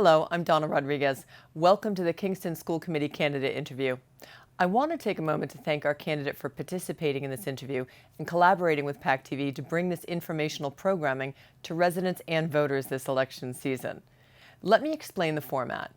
Hello, I'm Donna Rodriguez. Welcome to the Kingston School Committee candidate interview. I want to take a moment to thank our candidate for participating in this interview and collaborating with PAC TV to bring this informational programming to residents and voters this election season. Let me explain the format.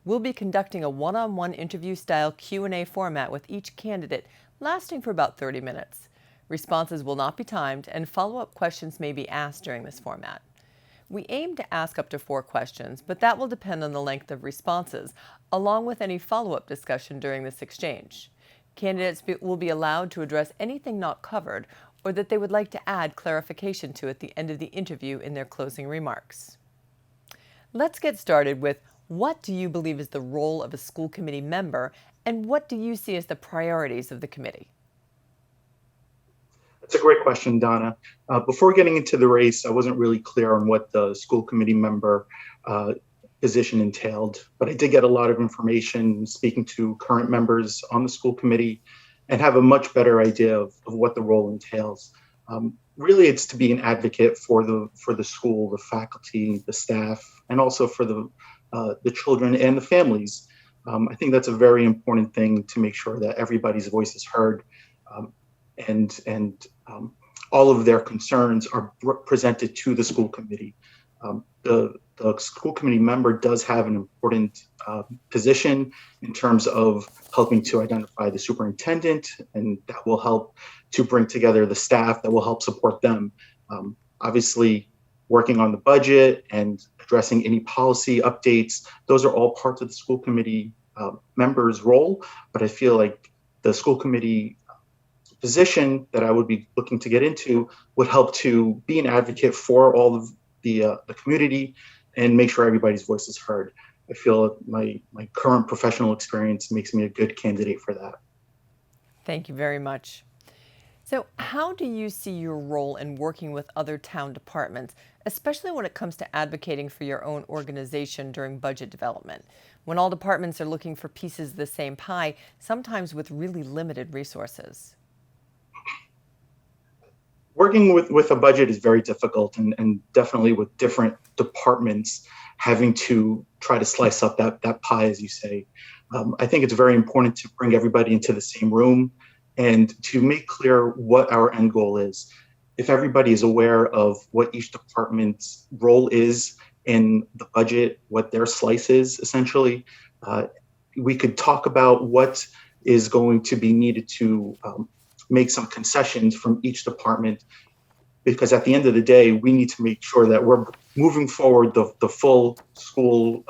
We'll be conducting a one-on-one interview-style Q&A format with each candidate, lasting for about 30 minutes. Responses will not be timed, and follow-up questions may be asked during this format. We aim to ask up to 4 questions, but that will depend on the length of responses, along with any follow-up discussion during this exchange. Candidates will be allowed to address anything not covered or that they would like to add clarification to at the end of the interview in their closing remarks. Let's get started with, what do you believe is the role of a school committee member, and what do you see as the priorities of the committee? That's a great question, Donna. Before getting into the race, I wasn't really clear on what the school committee member position entailed, but I did get a lot of information speaking to current members on the school committee and have a much better idea of what the role entails. Really, it's to be an advocate for the school, the faculty, the staff, and also for the children and the families. I think that's a very important thing, to make sure that everybody's voice is heard. And all of their concerns are presented to the school committee. The school committee member does have an important position in terms of helping to identify the superintendent, and that will help to bring together the staff that will help support them. Obviously, working on the budget and addressing any policy updates, those are all parts of the school committee member's role, but I feel like the school committee position that I would be looking to get into would help to be an advocate for all of the community and make sure everybody's voice is heard. I feel my current professional experience makes me a good candidate for that. Thank you very much. So how do you see your role in working with other town departments, especially when it comes to advocating for your own organization during budget development, when all departments are looking for pieces of the same pie, sometimes with really limited resources? Working with a budget is very difficult, and definitely with different departments having to try to slice up that pie, as you say. I think it's very important to bring everybody into the same room and to make clear what our end goal is. If everybody is aware of what each department's role is in the budget, what their slice is, essentially, we could talk about what is going to be needed to make some concessions from each department, because at the end of the day, we need to make sure that we're moving forward the full school,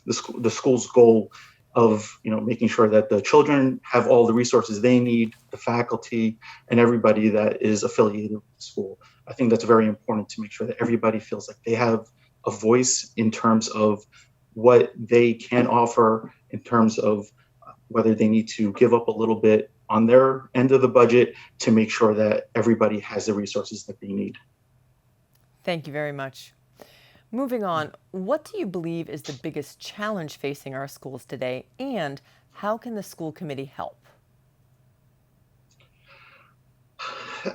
the school's goal of making sure that the children have all the resources they need, the faculty, and everybody that is affiliated with the school. I think that's very important, to make sure that everybody feels like they have a voice in terms of what they can offer, in terms of whether they need to give up a little bit on their end of the budget to make sure that everybody has the resources that they need. Thank you very much. Moving on, what do you believe is the biggest challenge facing our schools today, and how can the school committee help?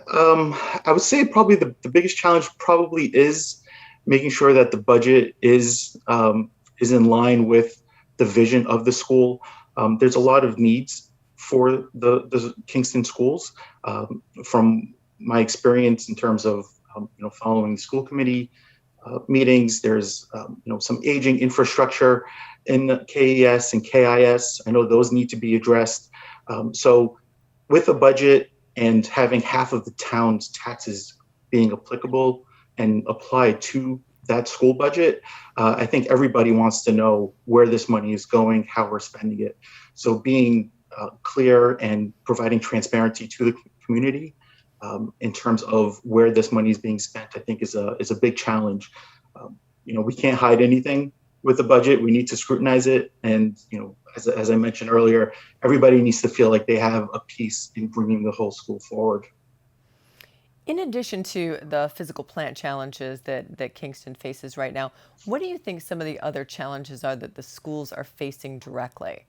I would say probably the biggest challenge probably is making sure that the budget is in line with the vision of the school. There's a lot of needs for the Kingston schools. From my experience in terms of following the school committee meetings, there's some aging infrastructure in the KES and KIS. I know those need to be addressed. So with a budget and having half of the town's taxes being applicable and applied to that school budget, I think everybody wants to know where this money is going, how we're spending it. So being clear and providing transparency to the community in terms of where this money is being spent, I think is a big challenge. We can't hide anything with the budget. We need to scrutinize it, and as I mentioned earlier, everybody needs to feel like they have a piece in bringing the whole school forward. In addition to the physical plant challenges that Kingston faces right now, what do you think some of the other challenges are that the schools are facing directly?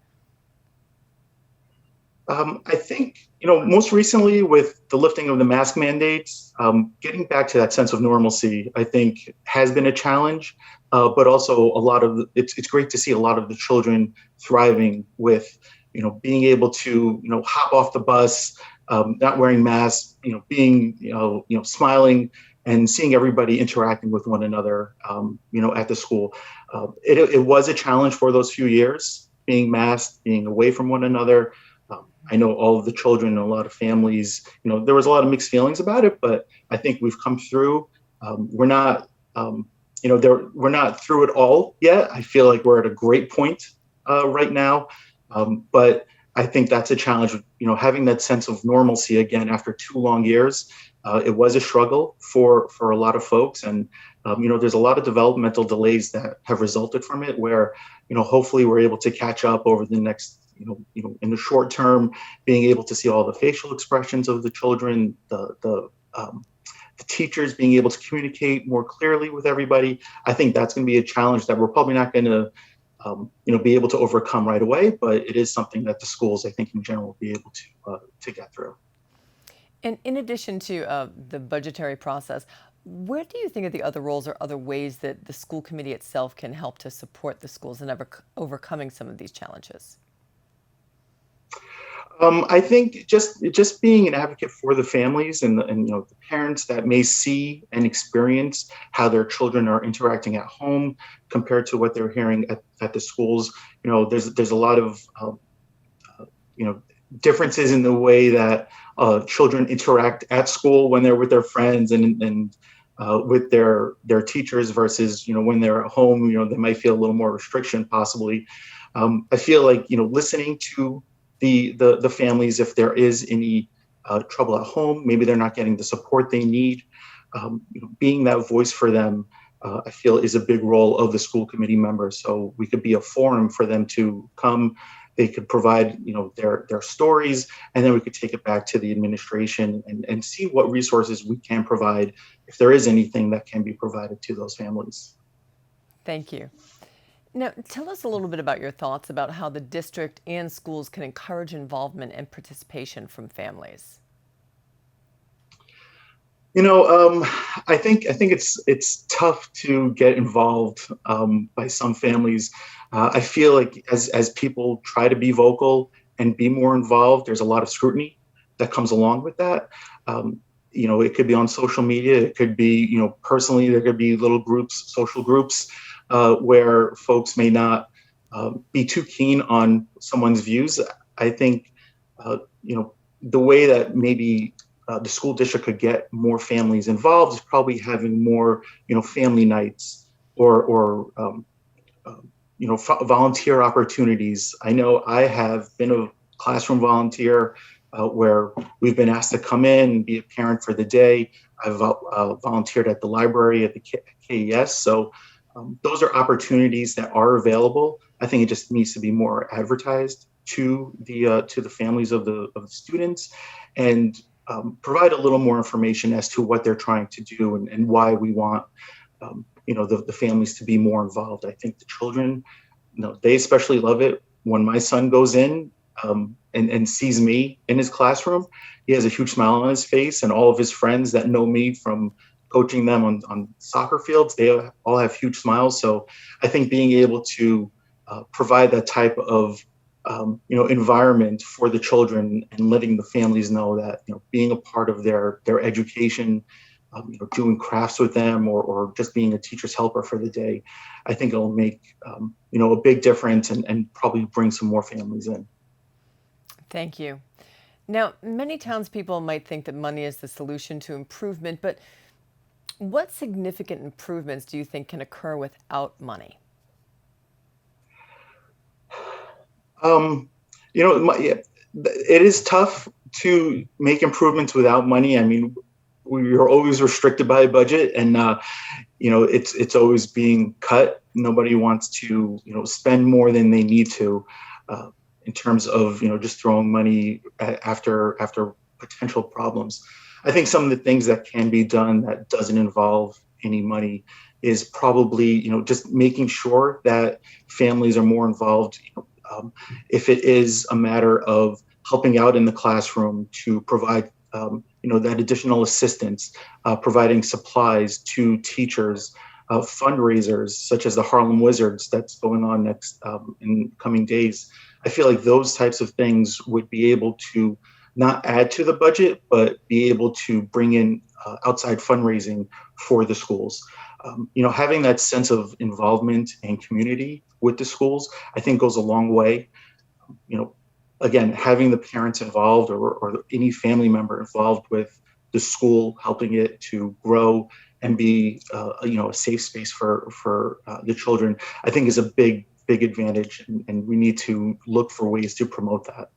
I think, most recently with the lifting of the mask mandates, getting back to that sense of normalcy, I think has been a challenge. but also a lot of it's great to see a lot of the children thriving with, being able to, hop off the bus, not wearing masks, being, smiling and seeing everybody interacting with one another, at the school. It was a challenge for those few years, being masked, being away from one another. I know all of the children and a lot of families, there was a lot of mixed feelings about it, but I think we've come through. We're not, we're not through it all yet. I feel like we're at a great point right now. But I think that's a challenge, having that sense of normalcy again after 2 long years. It was a struggle for a lot of folks. And, there's a lot of developmental delays that have resulted from it where, hopefully we're able to catch up over the next, in the short term, being able to see all the facial expressions of the children, the teachers being able to communicate more clearly with everybody. I think that's going to be a challenge that we're probably not going to, be able to overcome right away, but it is something that the schools, I think, in general, will be able to get through. And in addition to the budgetary process, where do you think are the other roles or other ways that the school committee itself can help to support the schools in overcoming some of these challenges? I think just being an advocate for the families and the parents that may see and experience how their children are interacting at home compared to what they're hearing at the schools. There's a lot of differences in the way that children interact at school when they're with their friends and with their teachers versus when they're at home. They might feel a little more restriction possibly. I feel like listening to the families, if there is any trouble at home, maybe they're not getting the support they need, being that voice for them, I feel is a big role of the school committee members. So we could be a forum for them to come. They could provide, their stories, and then we could take it back to the administration and see what resources we can provide, if there is anything that can be provided to those families. Thank you. Now, tell us a little bit about your thoughts about how the district and schools can encourage involvement and participation from families. I think it's tough to get involved by some families. I feel like as people try to be vocal and be more involved, there's a lot of scrutiny that comes along with that. It could be on social media. It could be, personally, there could be little groups, social groups, where folks may not be too keen on someone's views. I think, the way that maybe the school district could get more families involved is probably having more, family nights or volunteer opportunities. I know I have been a classroom volunteer where we've been asked to come in and be a parent for the day. I've volunteered at the library at the KES. So those are opportunities that are available. I think it just needs to be more advertised to the families of the students, and provide a little more information as to what they're trying to do and why we want the families to be more involved. I think the children, they especially love it when my son goes in and sees me in his classroom. He has a huge smile on his face, and all of his friends that know me from coaching them on soccer fields, they all have huge smiles. So I think being able to provide that type of environment for the children and letting the families know that, being a part of their education, doing crafts with them or just being a teacher's helper for the day, I think it'll make, a big difference and probably bring some more families in. Thank you. Now, many townspeople might think that money is the solution to improvement, but what significant improvements do you think can occur without money? It is tough to make improvements without money. I mean, we are always restricted by a budget, and it's always being cut. Nobody wants to spend more than they need to in terms of just throwing money after potential problems. I think some of the things that can be done that doesn't involve any money is probably just making sure that families are more involved. If it is a matter of helping out in the classroom to provide that additional assistance, providing supplies to teachers, fundraisers such as the Harlem Wizards that's going on next in coming days. I feel like those types of things would be able to not add to the budget, but be able to bring in outside fundraising for the schools. Having that sense of involvement and community with the schools, I think goes a long way. You know, again, having the parents involved or any family member involved with the school, helping it to grow and be, a safe space for the children, I think is a big advantage, and we need to look for ways to promote that.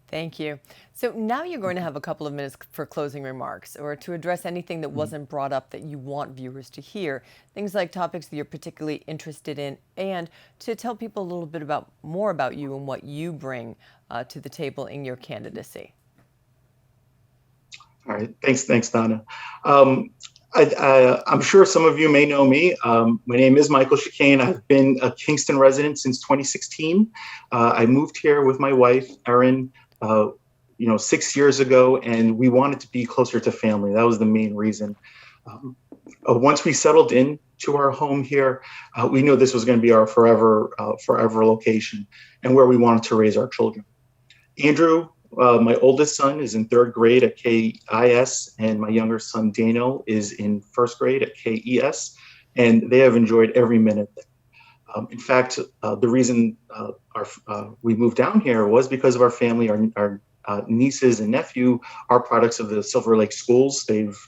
Thank you. So now you're going to have a couple of minutes for closing remarks or to address anything that wasn't brought up that you want viewers to hear, things like topics that you're particularly interested in, and to tell people a little bit more about you and what you bring to the table in your candidacy. All right, thanks, Donna. I'm sure some of you may know me. My name is Michael Shekane. I've been a Kingston resident since 2016. I moved here with my wife, Erin, 6 years ago, and we wanted to be closer to family. That was the main reason. Once we settled into our home here, we knew this was going to be our forever location and where we wanted to raise our children. Andrew, my oldest son, is in 3rd grade at KIS, and my younger son, Daniel, is in 1st grade at KES, and they have enjoyed every minute. In fact, the reason we moved down here was because of our family. Our nieces and nephew are products of the Silver Lake schools. They've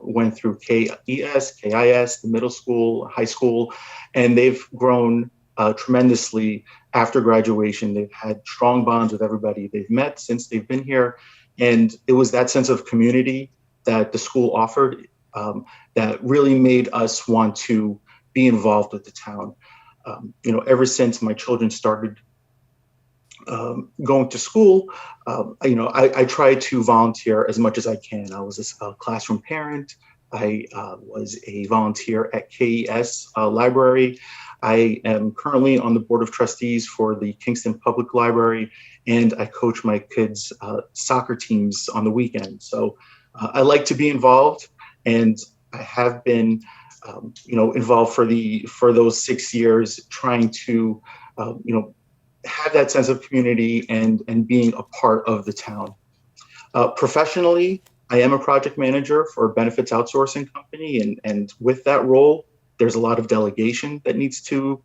went through KES, KIS, the middle school, high school, and they've grown tremendously after graduation. They've had strong bonds with everybody they've met since they've been here. And it was that sense of community that the school offered that really made us want to be involved with the town. Ever since my children started going to school, I try to volunteer as much as I can. I was a classroom parent. I was a volunteer at KES Library. I am currently on the board of trustees for the Kingston Public Library, and I coach my kids' soccer teams on the weekend. So I like to be involved, and I have been, involved for those 6 years, trying to, have that sense of community and being a part of the town. Professionally, I am a project manager for a benefits outsourcing company, and with that role, there's a lot of delegation that needs to,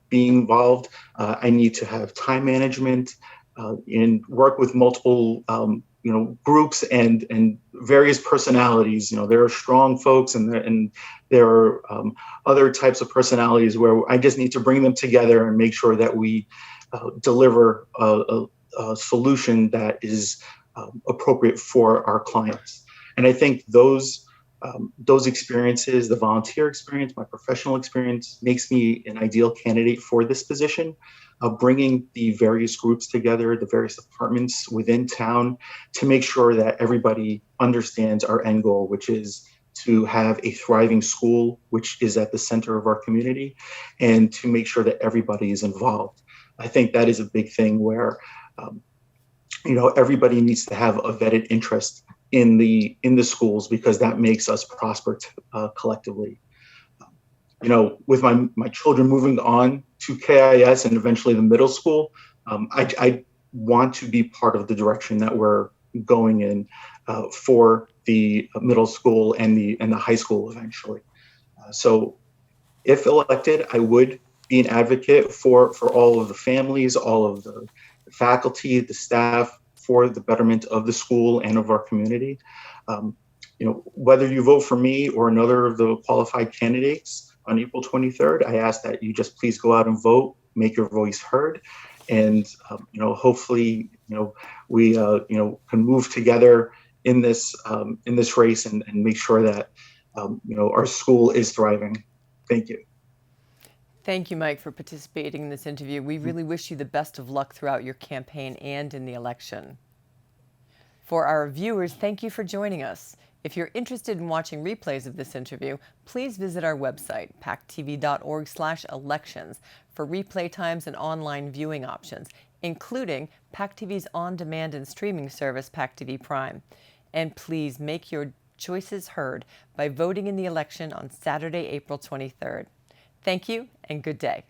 be involved. I need to have time management and work with multiple, groups and various personalities. There are strong folks and there are other types of personalities where I just need to bring them together and make sure that we deliver a solution that is appropriate for our clients. And I think those experiences, the volunteer experience, my professional experience, makes me an ideal candidate for this position of bringing the various groups together, the various departments within town, to make sure that everybody understands our end goal, which is to have a thriving school, which is at the center of our community, and to make sure that everybody is involved. I think that is a big thing where, everybody needs to have a vetted interest in the schools, because that makes us prosper collectively. With my children moving on to KIS and eventually the middle school, I want to be part of the direction that we're going in for the middle school and the high school eventually. So if elected, I would be an advocate for all of the families, all of the faculty, the staff, for the betterment of the school and of our community. Whether you vote for me or another of the qualified candidates on April 23rd, I ask that you just please go out and vote, make your voice heard, and hopefully we can move together in this race and make sure that our school is thriving. Thank you. Thank you, Mike, for participating in this interview. We really wish you the best of luck throughout your campaign and in the election. For our viewers, thank you for joining us. If you're interested in watching replays of this interview, please visit our website, pactv.org/elections, for replay times and online viewing options, including PAC TV's on-demand and streaming service, PAC TV Prime. And please make your choices heard by voting in the election on Saturday, April 23rd. Thank you and good day.